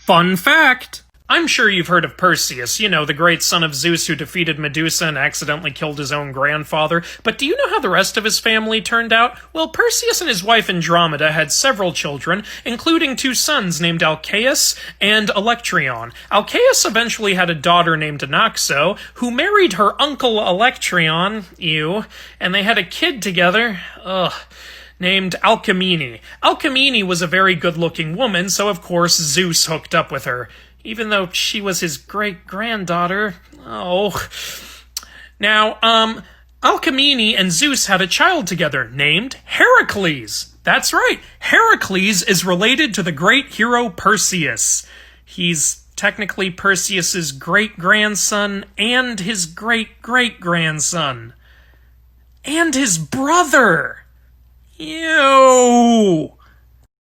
Fun fact! I'm sure you've heard of Perseus, you know, the great son of Zeus who defeated Medusa and accidentally killed his own grandfather, but do you know how the rest of his family turned out? Well, Perseus and his wife Andromeda had several children, including 2 sons named Alcaeus and Electreon. Alcaeus eventually had a daughter named Anaxo, who married her uncle Electreon, and they had a kid together, named Alcmene. Alcmene was a very good-looking woman, so of course Zeus hooked up with her. Even though she was his great-granddaughter. Now, Alcmene and Zeus had a child together named Heracles. That's right, Heracles is related to the great hero Perseus. He's technically Perseus's great-grandson and his great-great-grandson. And his brother! Ew!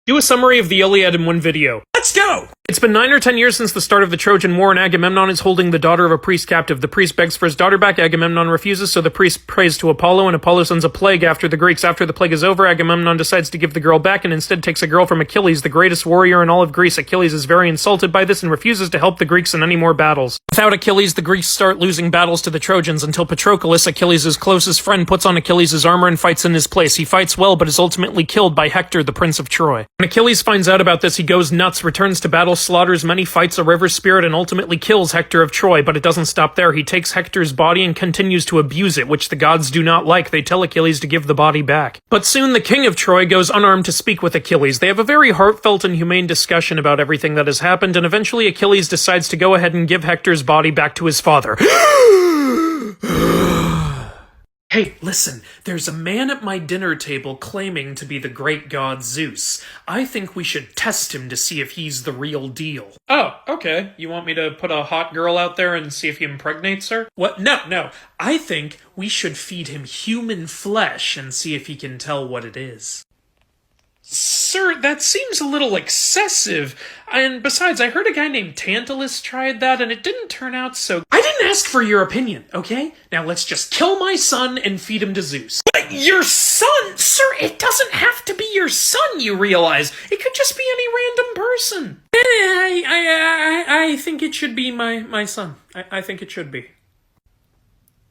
Do a summary of the Iliad in one video. Let's go! It's been 9 or 10 years since the start of the Trojan War, and Agamemnon is holding the daughter of a priest captive. The priest begs for his daughter back. Agamemnon refuses, so the priest prays to Apollo, and Apollo sends a plague after the Greeks. After the plague is over, Agamemnon decides to give the girl back, and instead takes a girl from Achilles, the greatest warrior in all of Greece. Achilles is very insulted by this and refuses to help the Greeks in any more battles. Without Achilles, the Greeks start losing battles to the Trojans until Patroclus, Achilles' closest friend, puts on Achilles' armor and fights in his place. He fights well, but is ultimately killed by Hector, the Prince of Troy. When Achilles finds out about this, he goes nuts, returns to battle, slaughters many, fights a river spirit, and ultimately kills Hector of Troy. But it doesn't stop there. He takes Hector's body and continues to abuse it, which the gods do not like. They tell Achilles to give the body back. But soon the king of Troy goes unarmed to speak with Achilles. They have a very heartfelt and humane discussion about everything that has happened, and eventually Achilles decides to go ahead and give Hector's body back to his father. Hey, listen, there's a man at my dinner table claiming to be the great god Zeus. I think we should test him to see if he's the real deal. Oh, okay. You want me to put a hot girl out there and see if he impregnates her? What? No. I think we should feed him human flesh and see if he can tell what it is. Sir, that seems a little excessive. And besides, I heard a guy named Tantalus tried that, and it didn't turn out so... I didn't ask for your opinion, okay? Now let's just kill my son and feed him to Zeus. But your son? Sir, it doesn't have to be your son, you realize. It could just be any random person. I think it should be my son. I think it should be.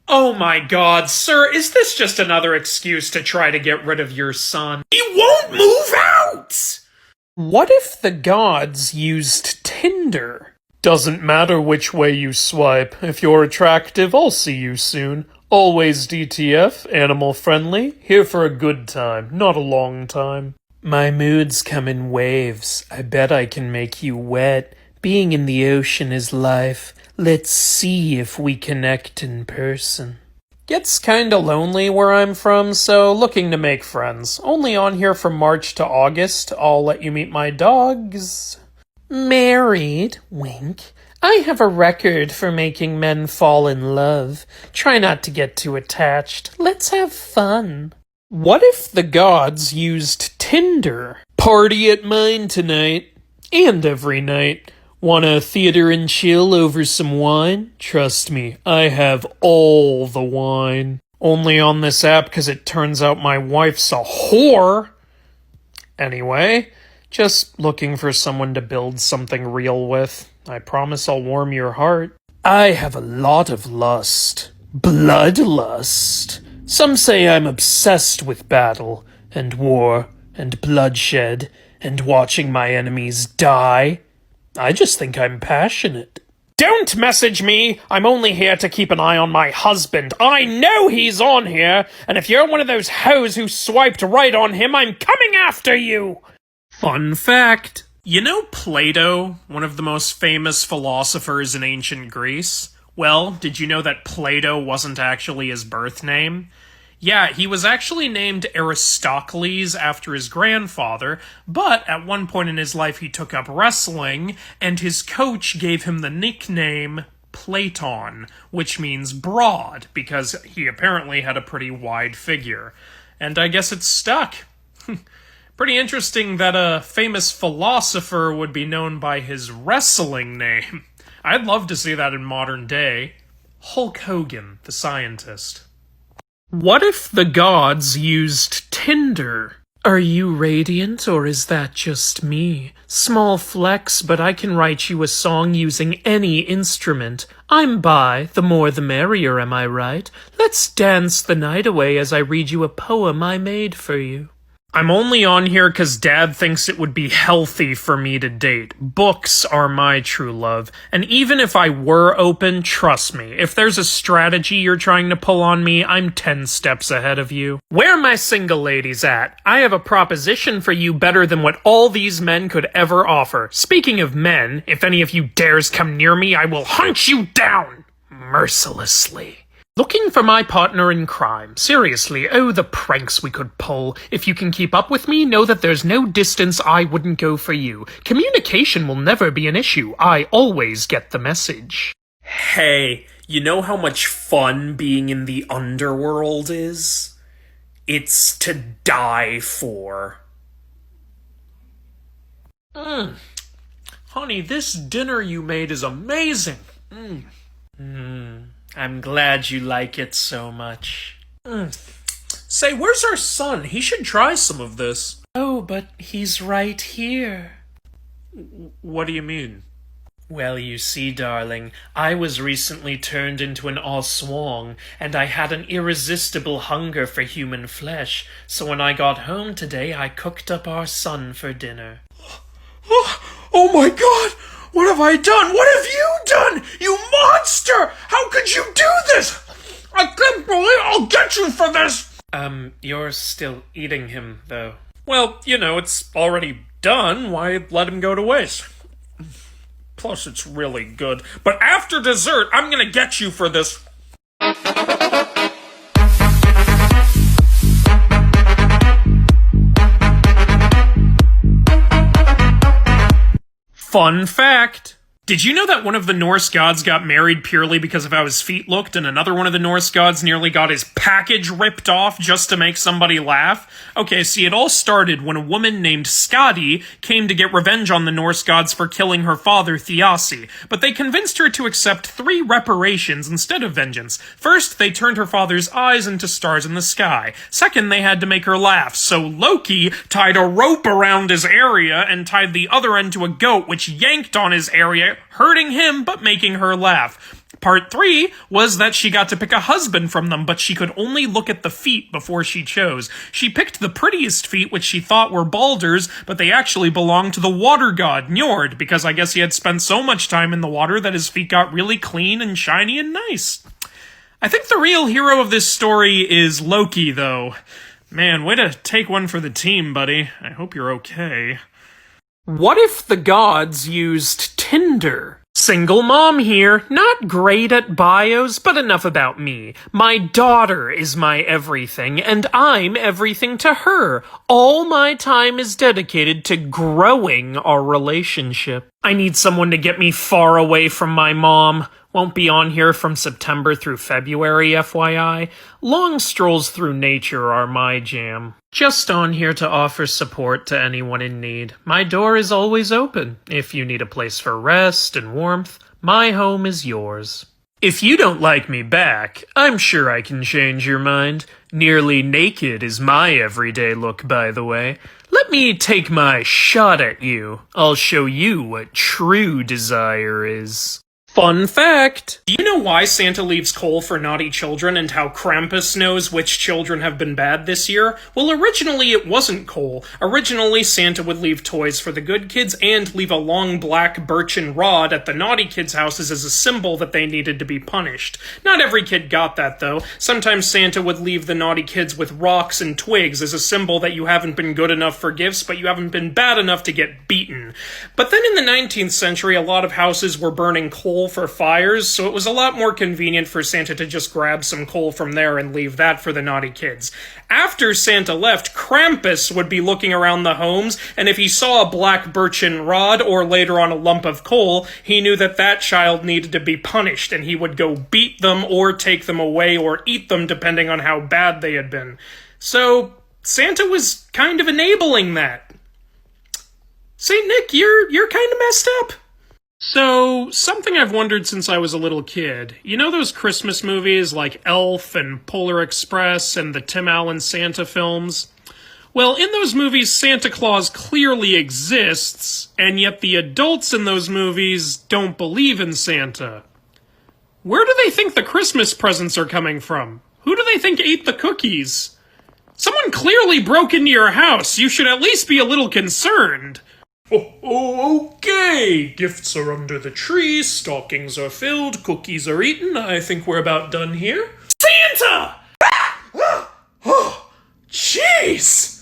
Oh my god, sir, is this just another excuse to try to get rid of your son? He won't move out! What if the gods used Tinder? Doesn't matter which way you swipe. If you're attractive, I'll see you soon. Always DTF, animal friendly, here for a good time, not a long time. My moods come in waves. I bet I can make you wet. Being in the ocean is life. Let's see if we connect in person. Gets kinda lonely where I'm from, so looking to make friends. Only on here from March to August. I'll let you meet my dogs. Married, wink. I have a record for making men fall in love. Try not to get too attached. Let's have fun. What if the gods used Tinder? Party at mine tonight. And every night. Want theater and chill over some wine? Trust me, I have all the wine. Only on this app because it turns out my wife's a whore. Anyway, just looking for someone to build something real with. I promise I'll warm your heart. I have a lot of lust. Bloodlust. Some say I'm obsessed with battle, and war, and bloodshed, and watching my enemies die. I just think I'm passionate. Don't message me! I'm only here to keep an eye on my husband. I know he's on here, and if you're one of those hoes who swiped right on him, I'm coming after you! Fun fact. You know Plato, one of the most famous philosophers in ancient Greece? Well, did you know that Plato wasn't actually his birth name? Yeah, he was actually named Aristocles after his grandfather, but at one point in his life he took up wrestling, and his coach gave him the nickname Platon, which means broad, because he apparently had a pretty wide figure. And I guess it's stuck. Pretty interesting that a famous philosopher would be known by his wrestling name. I'd love to see that in modern day. Hulk Hogan, the scientist. What if the gods used Tinder? Are you radiant, or is that just me? Small flex, but I can write you a song using any instrument. I'm bi, the more the merrier, am I right? Let's dance the night away as I read you a poem I made for you. I'm only on here 'cause Dad thinks it would be healthy for me to date. Books are my true love. And even if I were open, trust me, if there's a strategy you're trying to pull on me, I'm 10 steps ahead of you. Where my single ladies at? I have a proposition for you better than what all these men could ever offer. Speaking of men, if any of you dares come near me, I will hunt you down mercilessly. Looking for my partner in crime. Seriously, oh, the pranks we could pull. If you can keep up with me, know that there's no distance I wouldn't go for you. Communication will never be an issue. I always get the message. Hey, you know how much fun being in the Underworld is? It's to die for. Honey, this dinner you made is amazing. I'm glad you like it so much. Say, where's our son? He should try some of this. Oh, but he's right here. What do you mean? Well, you see, darling, I was recently turned into an Oswong, and I had an irresistible hunger for human flesh, so when I got home today, I cooked up our son for dinner. Oh my God! What have I done? What have you done? You monster! How could you do this? I can't believe I'll get you for this! You're still eating him, though. Well, you know, it's already done. Why let him go to waste? Plus, it's really good. But after dessert, I'm gonna get you for this. Fun fact. Did you know that one of the Norse gods got married purely because of how his feet looked, and another one of the Norse gods nearly got his package ripped off just to make somebody laugh? Okay, see, it all started when a woman named Skadi came to get revenge on the Norse gods for killing her father, Thiassi, but they convinced her to accept 3 reparations instead of vengeance. First, they turned her father's eyes into stars in the sky. Second, they had to make her laugh, so Loki tied a rope around his area and tied the other end to a goat, which yanked on his area, hurting him but making her laugh. Part 3 was that she got to pick a husband from them, but she could only look at the feet before she chose. She picked the prettiest feet, which she thought were Baldur's, but they actually belonged to the water god, Njord, because I guess he had spent so much time in the water that his feet got really clean and shiny and nice. I think the real hero of this story is Loki, though. Man, way to take one for the team, buddy. I hope you're okay. What if the gods used Tinder? Single mom here, not great at bios, but enough about me. My daughter is my everything, and I'm everything to her. All my time is dedicated to growing our relationship. I need someone to get me far away from my mom. Won't be on here from September through February, FYI. Long strolls through nature are my jam. Just on here to offer support to anyone in need. My door is always open. If you need a place for rest and warmth, my home is yours. If you don't like me back, I'm sure I can change your mind. Nearly naked is my everyday look, by the way. Let me take my shot at you. I'll show you what true desire is. Fun fact! Do you know why Santa leaves coal for naughty children and how Krampus knows which children have been bad this year? Well, originally it wasn't coal. Originally, Santa would leave toys for the good kids and leave a long black birchen rod at the naughty kids' houses as a symbol that they needed to be punished. Not every kid got that, though. Sometimes Santa would leave the naughty kids with rocks and twigs as a symbol that you haven't been good enough for gifts, but you haven't been bad enough to get beaten. But then in the 19th century, a lot of houses were burning coal for fires, so it was a lot more convenient for Santa to just grab some coal from there and leave that for the naughty kids. After Santa left, Krampus would be looking around the homes, and if he saw a black birchen rod or later on a lump of coal, he knew that that child needed to be punished, and he would go beat them or take them away or eat them depending on how bad they had been. So, Santa was kind of enabling that. St. Nick, you're kind of messed up. So, something I've wondered since I was a little kid. You know those Christmas movies like Elf and Polar Express and the Tim Allen Santa films? Well, in those movies, Santa Claus clearly exists, and yet the adults in those movies don't believe in Santa. Where do they think the Christmas presents are coming from? Who do they think ate the cookies? Someone clearly broke into your house. You should at least be a little concerned. Oh, okay. Gifts are under the tree, stockings are filled, cookies are eaten. I think we're about done here. Santa! Oh, jeez!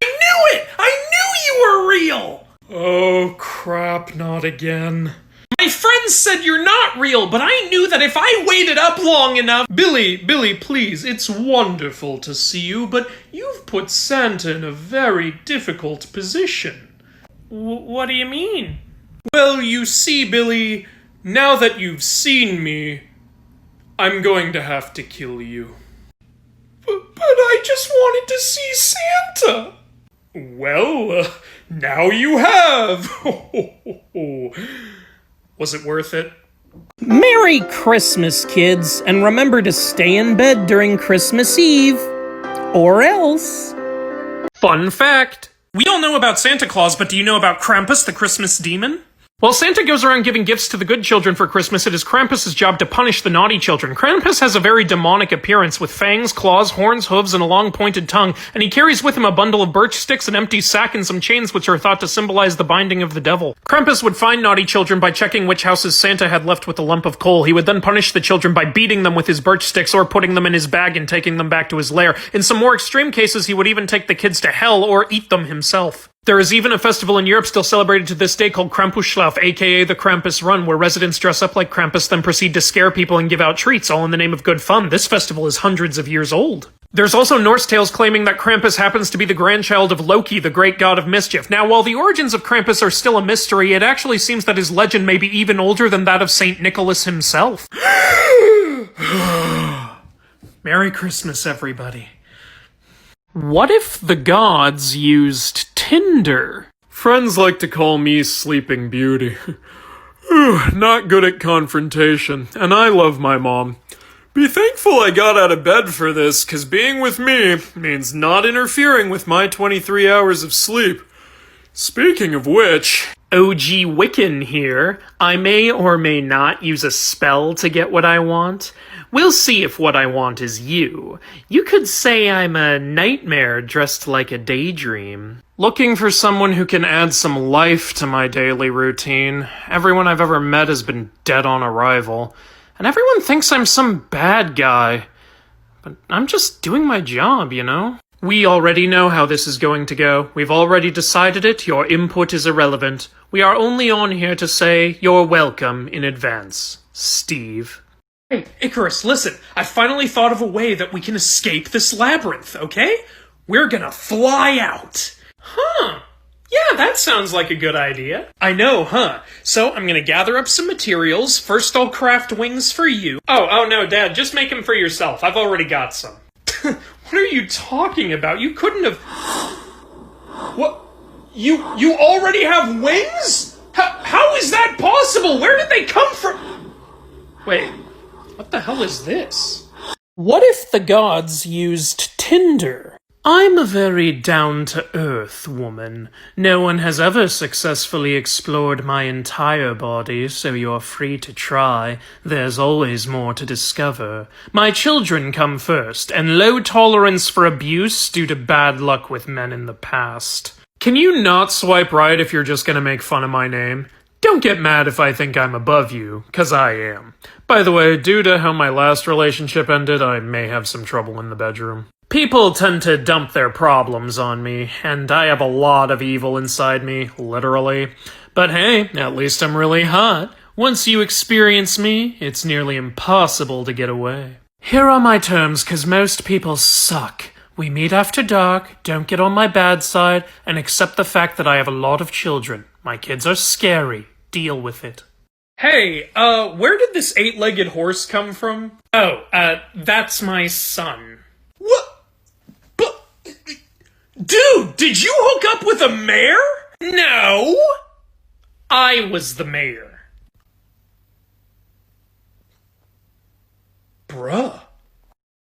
I knew it! I knew you were real! Oh, crap, not again. My friends said you're not real, but I knew that if I waited up long enough— Billy, please, it's wonderful to see you, but you've put Santa in a very difficult position. What do you mean? Well, you see, Billy, now that you've seen me, I'm going to have to kill you. But I just wanted to see Santa. Well, now you have. Was it worth it? Merry Christmas, kids, and remember to stay in bed during Christmas Eve. Or else. Fun fact. We all know about Santa Claus, but do you know about Krampus, the Christmas demon? While Santa goes around giving gifts to the good children for Christmas, it is Krampus' job to punish the naughty children. Krampus has a very demonic appearance with fangs, claws, horns, hooves, and a long pointed tongue, and he carries with him a bundle of birch sticks, an empty sack, and some chains which are thought to symbolize the binding of the devil. Krampus would find naughty children by checking which houses Santa had left with a lump of coal. He would then punish the children by beating them with his birch sticks or putting them in his bag and taking them back to his lair. In some more extreme cases, he would even take the kids to hell or eat them himself. There is even a festival in Europe still celebrated to this day called Krampusschlauf, aka the Krampus Run, where residents dress up like Krampus, then proceed to scare people and give out treats, all in the name of good fun. This festival is hundreds of years old. There's also Norse tales claiming that Krampus happens to be the grandchild of Loki, the great god of mischief. Now, while the origins of Krampus are still a mystery, it actually seems that his legend may be even older than that of Saint Nicholas himself. Merry Christmas, everybody. What if the gods used Tinder? Friends like to call me Sleeping Beauty. Not good at confrontation, and I love my mom. Be thankful I got out of bed for this, 'cause being with me means not interfering with my 23 hours of sleep. Speaking of which, OG Wiccan here. I may or may not use a spell to get what I want. We'll see if what I want is you. You could say I'm a nightmare dressed like a daydream. Looking for someone who can add some life to my daily routine. Everyone I've ever met has been dead on arrival. And everyone thinks I'm some bad guy. But I'm just doing my job, you know? We already know how this is going to go. We've already decided it. Your input is irrelevant. We are only on here to say you're welcome in advance. Steve. Hey, Icarus, listen. I finally thought of a way that we can escape this labyrinth, okay? We're gonna fly out. Huh. Yeah, that sounds like a good idea. I know, huh? So I'm gonna gather up some materials. First I'll craft wings for you. Oh no, Dad, just make them for yourself. I've already got some. What are you talking about? You couldn't have... What? You already have wings? How is that possible? Where did they come from? Wait, what the hell is this? What if the gods used Tinder? I'm a very down-to-earth woman. No one has ever successfully explored my entire body, so you're free to try. There's always more to discover. My children come first, and low tolerance for abuse due to bad luck with men in the past. Can you not swipe right if you're just gonna make fun of my name? Don't get mad if I think I'm above you, 'cause I am. By the way, due to how my last relationship ended, I may have some trouble in the bedroom. People tend to dump their problems on me, and I have a lot of evil inside me, literally. But hey, at least I'm really hot. Once you experience me, it's nearly impossible to get away. Here are my terms, 'cause most people suck. We meet after dark, don't get on my bad side, and accept the fact that I have a lot of children. My kids are scary. Deal with it. Hey, where did this 8-legged horse come from? Oh, that's my son. What? Dude, did you hook up with a mayor? No! I was the mayor. Bruh.